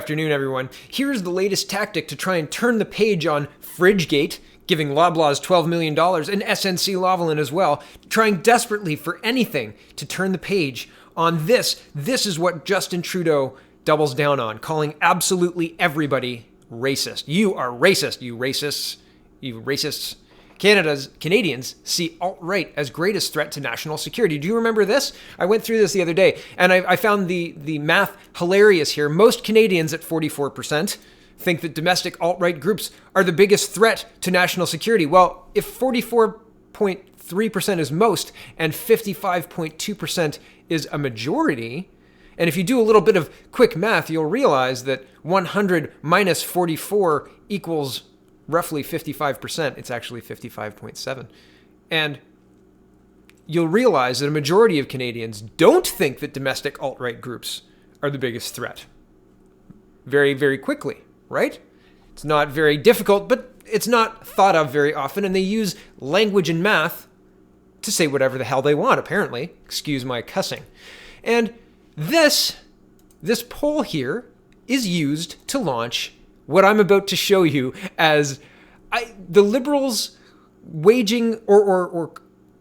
Afternoon, everyone. Here's the latest tactic to try and turn the page on Fridgegate, giving Loblaws $12 million, and SNC Lavalin as well, trying desperately for anything to turn the page on this. This is what Justin Trudeau doubles down on, calling absolutely everybody racist. You are racist, you racists. You racists. Canadians see alt-right as greatest threat to national security. Do you remember this? I went through this the other day, and I found the math hilarious here. Most Canadians at 44% think that domestic alt-right groups are the biggest threat to national security. Well, if 44.3% is most and 55.2% is a majority, and if you do a little bit of quick math, you'll realize that 100 minus 44 equals roughly 55%. It's actually 55.7. And you'll realize that a majority of Canadians don't think that domestic alt-right groups are the biggest threat. Very, very quickly, right? It's not very difficult, but it's not thought of very often, and they use language and math to say whatever the hell they want, apparently. Excuse my cussing. And this poll here is used to launch what I'm about to show you as the Liberals waging or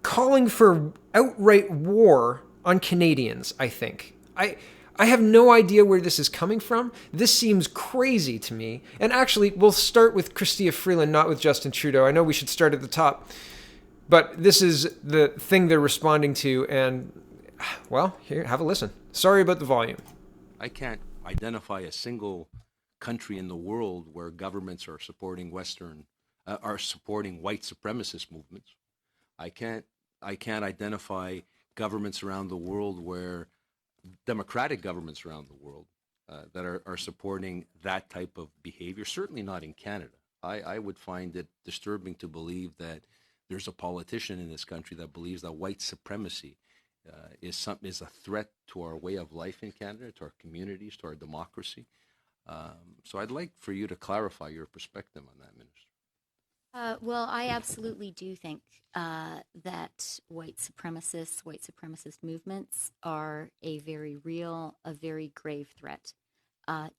calling for outright war on Canadians, I think. I have no idea where this is coming from. This seems crazy to me. And actually, we'll start with Chrystia Freeland, not with Justin Trudeau. I know we should start at the top. But this is the thing they're responding to. And, well, here, have a listen. Sorry about the volume. I can't identify a single country in the world where governments are supporting supporting white supremacist movements. I can't identify governments around the world where democratic governments around the world that are supporting that type of behavior. Certainly not in Canada. I would find it disturbing to believe that there's a politician in this country that believes that white supremacy is a threat to our way of life in Canada, to our communities, to our democracy. So I'd like for you to clarify your perspective on that, Minister. Well, I absolutely do think that white supremacist movements are a very real, a very grave threat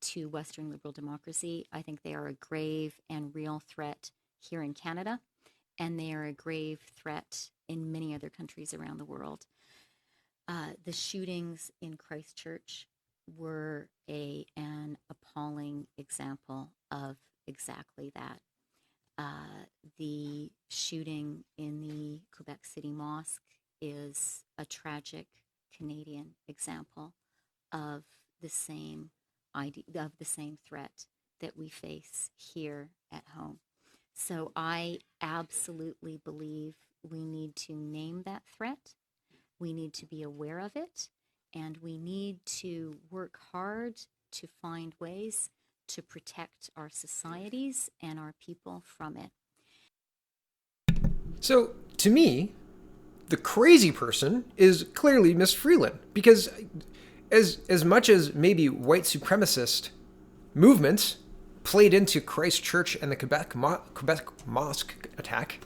to Western liberal democracy. I think they are a grave and real threat here in Canada, and they are a grave threat in many other countries around the world. The shootings in Christchurch were an appalling example of exactly that. The shooting in the Quebec City Mosque is a tragic Canadian example of the same idea, of the same threat that we face here at home. So I absolutely believe we need to name that threat. We need to be aware of it, and we need to work hard to find ways to protect our societies and our people from it. So, to me, the crazy person is clearly Miss Freeland, because as much as maybe white supremacist movements played into Christchurch and the Quebec Mosque attack,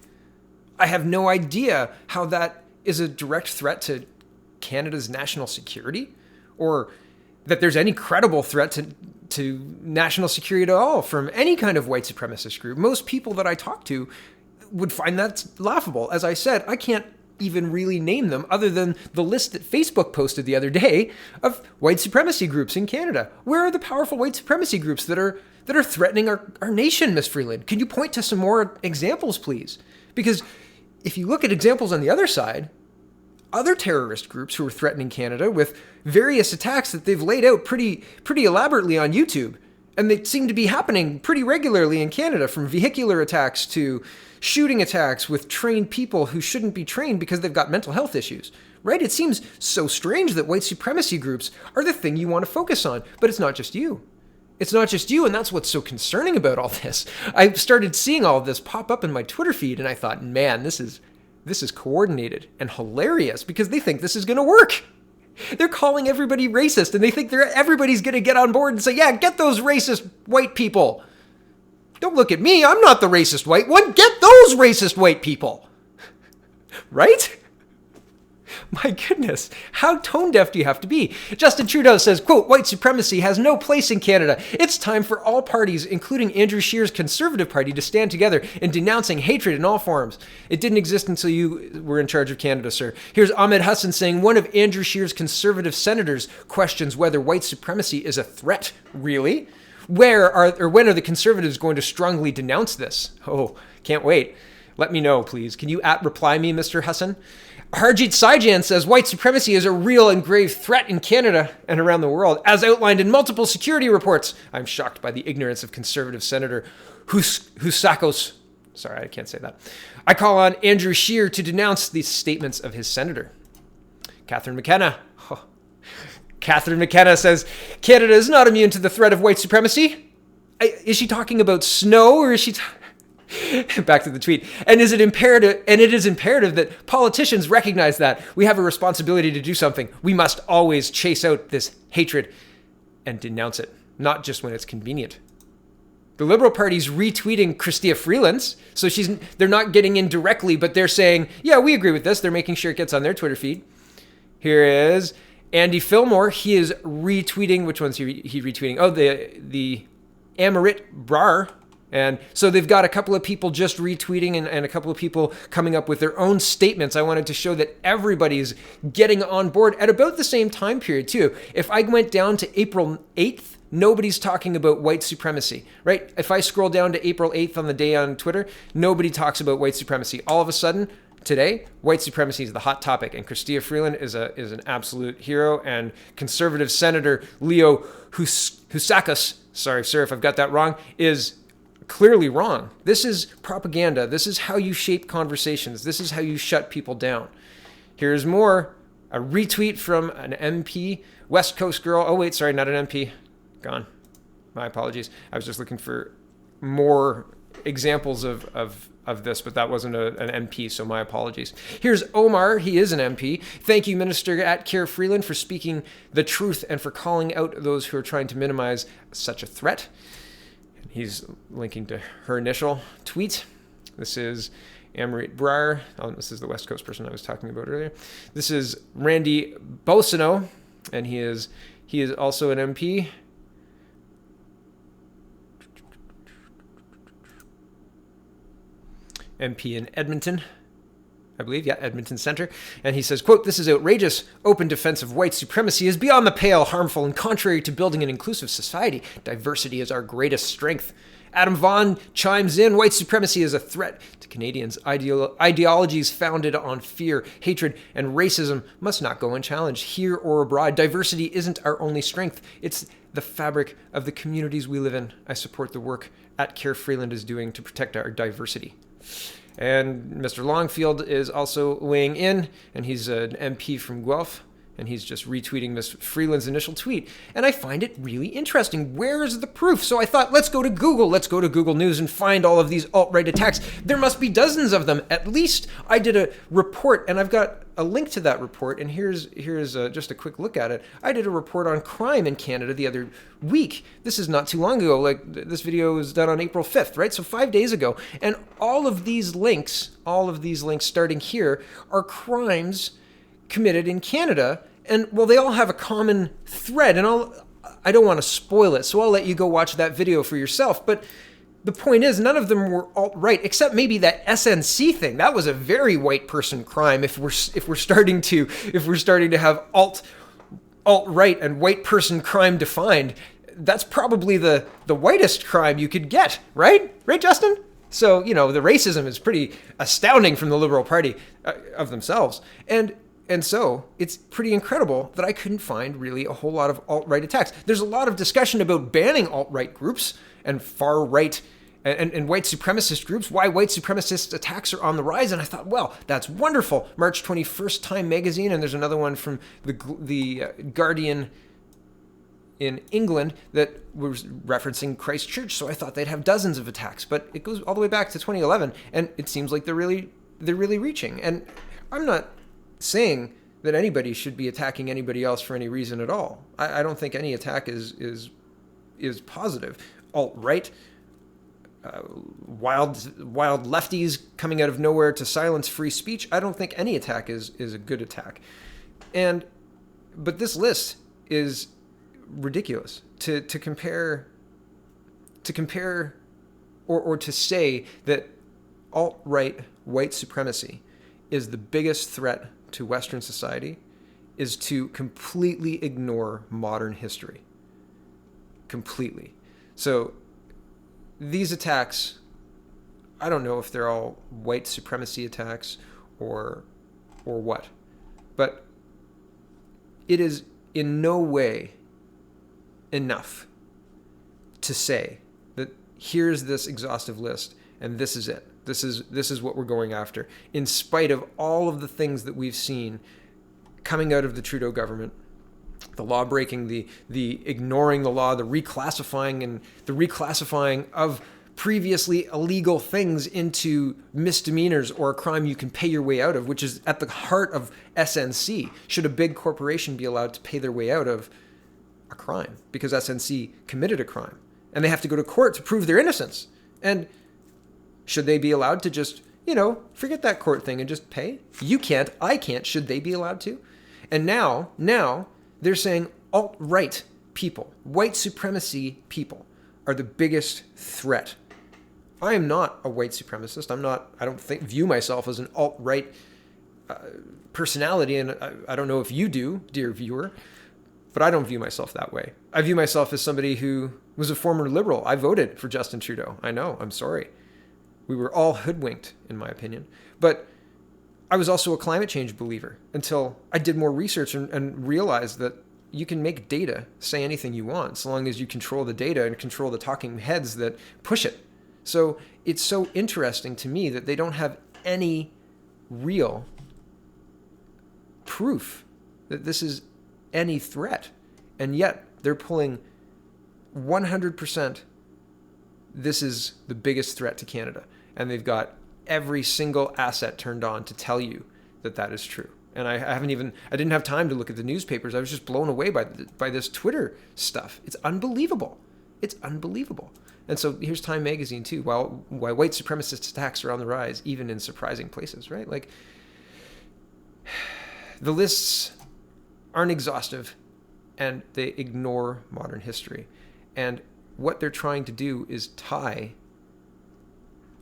I have no idea how that is a direct threat to Canada's national security, or that there's any credible threat to national security at all from any kind of white supremacist group. Most people that I talk to would find that laughable. As I said, I can't even really name them other than the list that Facebook posted the other day of white supremacy groups in Canada. Where are the powerful white supremacy groups that are threatening our nation, Miss Freeland? Can you point to some more examples, please? Because if you look at examples on the other side, other terrorist groups who are threatening Canada with various attacks that they've laid out pretty elaborately on YouTube, and they seem to be happening pretty regularly in Canada, from vehicular attacks to shooting attacks with trained people who shouldn't be trained because they've got mental health issues, right? It seems so strange that white supremacy groups are the thing you want to focus on, but it's not just you. It's not just you, and that's what's so concerning about all this. I started seeing all of this pop up in my Twitter feed, and I thought, man, this is coordinated and hilarious, because they think this is going to work. They're calling everybody racist, and they think everybody's going to get on board and say, yeah, get those racist white people. Don't look at me. I'm not the racist white one. Get those racist white people. Right? My goodness, how tone deaf do you have to be? Justin Trudeau says, quote, white supremacy has no place in Canada. It's time for all parties, including Andrew Scheer's Conservative Party, to stand together in denouncing hatred in all forms. It didn't exist until you were in charge of Canada, sir. Here's Ahmed Hussen saying one of Andrew Scheer's Conservative senators questions whether white supremacy is a threat. Really? When are the Conservatives going to strongly denounce this? Oh, can't wait. Let me know, please. Can you reply me, Mr. Hussen? Harjit Sajjan says white supremacy is a real and grave threat in Canada and around the world, as outlined in multiple security reports. I'm shocked by the ignorance of Conservative Senator Husakos. Sorry, I can't say that. I call on Andrew Scheer to denounce the statements of his senator. Catherine Mckenna. Oh. Catherine Mckenna says Canada is not immune to the threat of white supremacy. Is she talking about snow, or is she... Back to the tweet. And it is imperative that politicians recognize that we have a responsibility to do something. We must always chase out this hatred and denounce it, not just when it's convenient. The Liberal Party's retweeting Chrystia Freeland's, so they're not getting in directly, but they're saying, yeah, we agree with this. They're making sure it gets on their Twitter feed. Here is Andy Fillmore. He is retweeting, which one's he retweeting? Oh, the Amarit Brar. And so they've got a couple of people just retweeting and a couple of people coming up with their own statements. I wanted to show that everybody's getting on board at about the same time period, too. If I went down to April 8th, nobody's talking about white supremacy, right? If I scroll down to April 8th on the day on Twitter, nobody talks about white supremacy. All of a sudden, today, white supremacy is the hot topic, and Chrystia Freeland is an absolute hero, and Conservative Senator Leo Husakos, sorry, sir, if I've got that wrong, is clearly wrong. This is propaganda. This is how you shape conversations. This is how you shut people down. Here's more. A retweet from an MP, West Coast girl. Oh, wait, sorry, not an MP. Gone. My apologies. I was just looking for more examples of this, but that wasn't an MP, so my apologies. Here's Omar. He is an MP. Thank you, Minister Scheer Freeland, for speaking the truth and for calling out those who are trying to minimize such a threat. He's linking to her initial tweet. This is Amarit Brar. Oh, this is the West Coast person I was talking about earlier. This is Randy Boissonnault, and he is also an MP. MP in Edmonton, I believe. Yeah, Edmonton Centre. And he says, quote, this is outrageous. Open defense of white supremacy is beyond the pale, harmful, and contrary to building an inclusive society. Diversity is our greatest strength. Adam Vaughan chimes in, white supremacy is a threat to Canadians. Ideologies founded on fear, hatred, and racism must not go unchallenged here or abroad. Diversity isn't our only strength. It's the fabric of the communities we live in. I support the work Scheer Freeland is doing to protect our diversity. And Mr. Longfield is also weighing in, and he's an MP from Guelph, and he's just retweeting Ms. Freeland's initial tweet. And I find it really interesting. Where is the proof? So I thought, let's go to Google. Let's go to Google News and find all of these alt-right attacks. There must be dozens of them. At least I did a report, and I've got a link to that report, and here's just a quick look at it. I did a report on crime in Canada the other week. This is not too long ago. Like, this video was done on April 5th, right? So 5 days ago. And all of these links starting here, are crimes committed in Canada, and well, they all have a common thread, and I don't want to spoil it, so I'll let you go watch that video for yourself. But the point is, none of them were alt-right, except maybe that SNC thing. That was a very white person crime. If we're starting to have alt-right and white person crime defined, that's probably the whitest crime you could get, right? Right, Justin? So, the racism is pretty astounding from the Liberal Party of themselves. And so it's pretty incredible that I couldn't find really a whole lot of alt-right attacks. There's a lot of discussion about banning alt-right groups and far-right and white supremacist groups, why white supremacist attacks are on the rise. And I thought, well, that's wonderful. March 21st, Time magazine, and there's another one from the Guardian in England that was referencing Christchurch. So I thought they'd have dozens of attacks, but it goes all the way back to 2011, and it seems like they're really reaching. And I'm not saying that anybody should be attacking anybody else for any reason at all. I don't think any attack is positive. Alt-right wild lefties coming out of nowhere to silence free speech. I don't think any attack is a good attack. But this list is ridiculous to compare or to say that alt-right white supremacy is the biggest threat to Western society is to completely ignore modern history. Completely. So these attacks, I don't know if they're all white supremacy attacks or what, but it is in no way enough to say that here's this exhaustive list and this is it. This is what we're going after, in spite of all of the things that we've seen coming out of the Trudeau government, the law breaking, the ignoring the law, the reclassifying of previously illegal things into misdemeanors or a crime you can pay your way out of, which is at the heart of SNC. Should a big corporation be allowed to pay their way out of a crime because SNC committed a crime and they have to go to court to prove their innocence? And should they be allowed to just, forget that court thing and just pay? You can't, I can't. Should they be allowed to? And now they're saying alt-right people, white supremacy people are the biggest threat. I am not a white supremacist. I don't view myself as an alt-right personality. And I don't know if you do, dear viewer, but I don't view myself that way. I view myself as somebody who was a former liberal. I voted for Justin Trudeau. I know, I'm sorry. We were all hoodwinked, in my opinion. But I was also a climate change believer until I did more research and realized that you can make data say anything you want so long as you control the data and control the talking heads that push it. So it's so interesting to me that they don't have any real proof that this is any threat. And yet they're pulling 100%. This is the biggest threat to Canada. And they've got every single asset turned on to tell you that that is true. And I didn't have time to look at the newspapers. I was just blown away by this Twitter stuff. It's unbelievable. It's unbelievable. And so here's Time Magazine too. Why white supremacist attacks are on the rise, even in surprising places, right? Like, the lists aren't exhaustive and they ignore modern history. And what they're trying to do is tie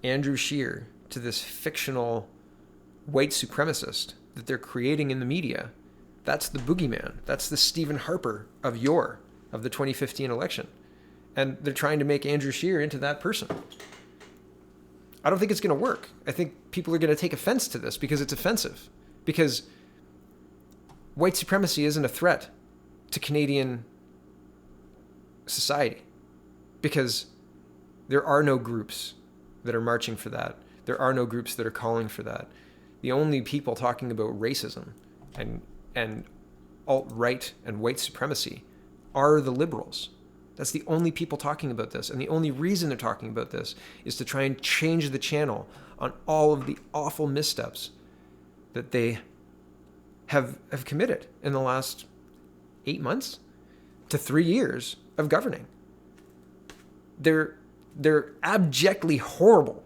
Andrew Scheer to this fictional white supremacist that they're creating in the media. That's the boogeyman. That's the Stephen Harper of the 2015 election. And they're trying to make Andrew Scheer into that person. I don't think it's going to work. I think people are going to take offense to this because it's offensive. Because white supremacy isn't a threat to Canadian society. Because there are no groups that are marching for that. There are no groups that are calling for that. The only people talking about racism and alt-right and white supremacy are the liberals. That's the only people talking about this. And the only reason they're talking about this is to try and change the channel on all of the awful missteps that they have committed in the last 8 months to 3 years of governing. They're abjectly horrible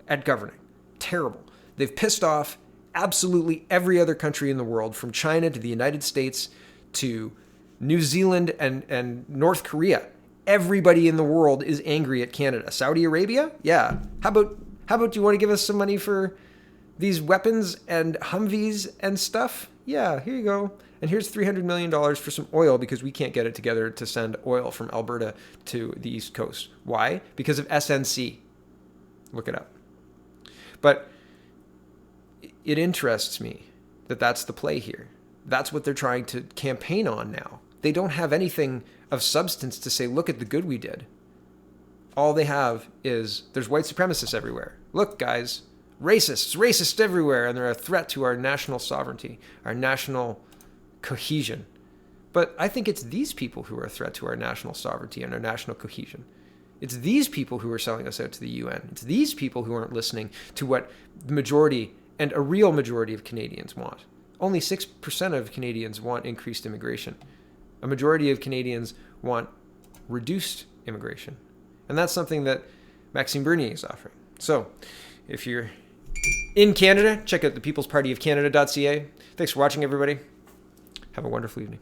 at governing. Terrible. They've pissed off absolutely every other country in the world, from China to the United States to New Zealand and North Korea. Everybody in the world is angry at Canada. Saudi Arabia? Yeah. How about you want to give us some money for these weapons and Humvees and stuff? Yeah, here you go. And here's $300 million for some oil because we can't get it together to send oil from Alberta to the East Coast. Why? Because of SNC. Look it up. But it interests me that that's the play here. That's what they're trying to campaign on now. They don't have anything of substance to say, look at the good we did. All they have is, there's white supremacists everywhere. Look, guys, racists everywhere, and they're a threat to our national sovereignty, our national cohesion. But I think it's these people who are a threat to our national sovereignty and our national cohesion. It's these people who are selling us out to the UN. It's these people who aren't listening to what the majority and a real majority of Canadians want. Only 6% of Canadians want increased immigration. A majority of Canadians want reduced immigration. And that's something that Maxime Bernier is offering. So if you're in Canada, check out the People's Party of Canada.ca. Thanks for watching, everybody. Have a wonderful evening.